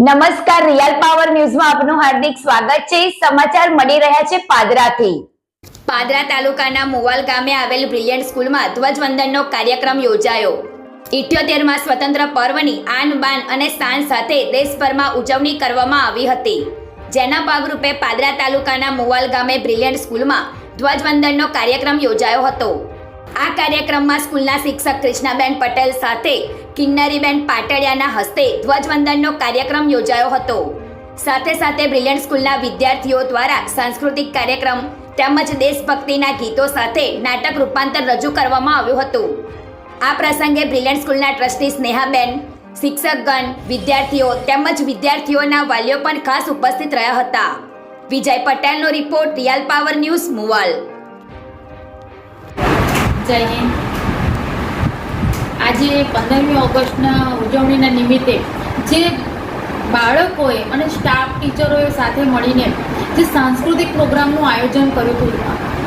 નમસ્કાર, real power ન્યૂઝમાં આપનું હાર્દિક સ્વાગત છે। સમાચાર મળી રહ્યા છે પાદરાથી। પાદરા તાલુકાના મોવાલ ગામે આવેલ બ્રિલિયન્ટ સ્કૂલમાં ધ્વજવંદનનો કાર્યક્રમ યોજાયો। 78માં સ્વતંત્ર પર્વની આન બાન અને શાન સાથે દેશભરમાં ઉજવણી કરવામાં આવી હતી, જેના ભાગરૂપે પાદરા તાલુકાના મોવાલ ગામે બ્રિલિયન્ટ સ્કૂલમાં ધ્વજવંદનનો કાર્યક્રમ યોજાયો હતો। આ કાર્યક્રમમાં સ્કૂલના શિક્ષક કૃષ્ણાબેન પટેલ સાથે કિન્નરીબેન પાટડિયાના હસ્તે ધ્વજવંદનનો કાર્યક્રમ યોજાયો હતો। સાથે સાથે બ્રિલિયન્ટ સ્કૂલના વિદ્યાર્થીઓ દ્વારા સાંસ્કૃતિક કાર્યક્રમ તેમજ દેશભક્તિના ગીતો સાથે નાટક રૂપાંતર રજૂ કરવામાં આવ્યું હતું। આ પ્રસંગે બ્રિલિયન્ટ સ્કૂલના ટ્રસ્ટી સ્નેહાબેન, શિક્ષકગણ, વિદ્યાર્થીઓ તેમજ વિદ્યાર્થીઓના વાલીઓ પણ ખાસ ઉપસ્થિત રહ્યા હતા। વિજય પટેલનો રિપોર્ટ, રિયલ પાવર ન્યૂઝ, મોવાલ। જય હિન્દ। આજે 15મી ઓગસ્ટના ઉજવણીના નિમિત્તે જે બાળકોએ અને સ્ટાફ ટીચરોએ સાથે મળીને જે સાંસ્કૃતિક પ્રોગ્રામનું આયોજન કર્યું હતું,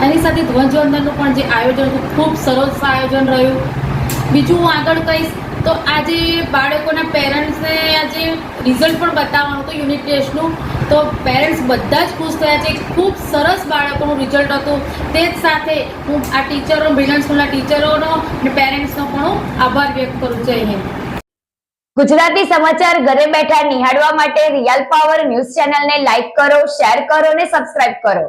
એની સાથે ધ્વજવંદનનું પણ જે આયોજન હતું, ખૂબ સરસ આયોજન રહ્યું। બીજું હું આગળ કહીશ તો આજે બાળકોના પેરેન્ટ્સને આજે રિઝલ્ટ પણ બતાવવાનું હતું યુનિટ ટેસ્ટનું, તો પેરેન્ટ્સ બધા જ ખુશ થયા છે। ખૂબ સરસ બાળકોનું રિઝલ્ટ હતું। તે જ સાથે હું આ ટીચરો, બ્રિલિયન્ટ સ્કૂલના ટીચરોનો અને પેરેન્ટ્સનો પણ હું આભાર વ્યક્ત કરું છું। જય હિન્દ। ગુજરાતી સમાચાર ઘરે બેઠા નિહાળવા માટે રિયલ પાવર ન્યૂઝ ચેનલને લાઈક કરો, શેર કરો અને સબસ્ક્રાઇબ કરો।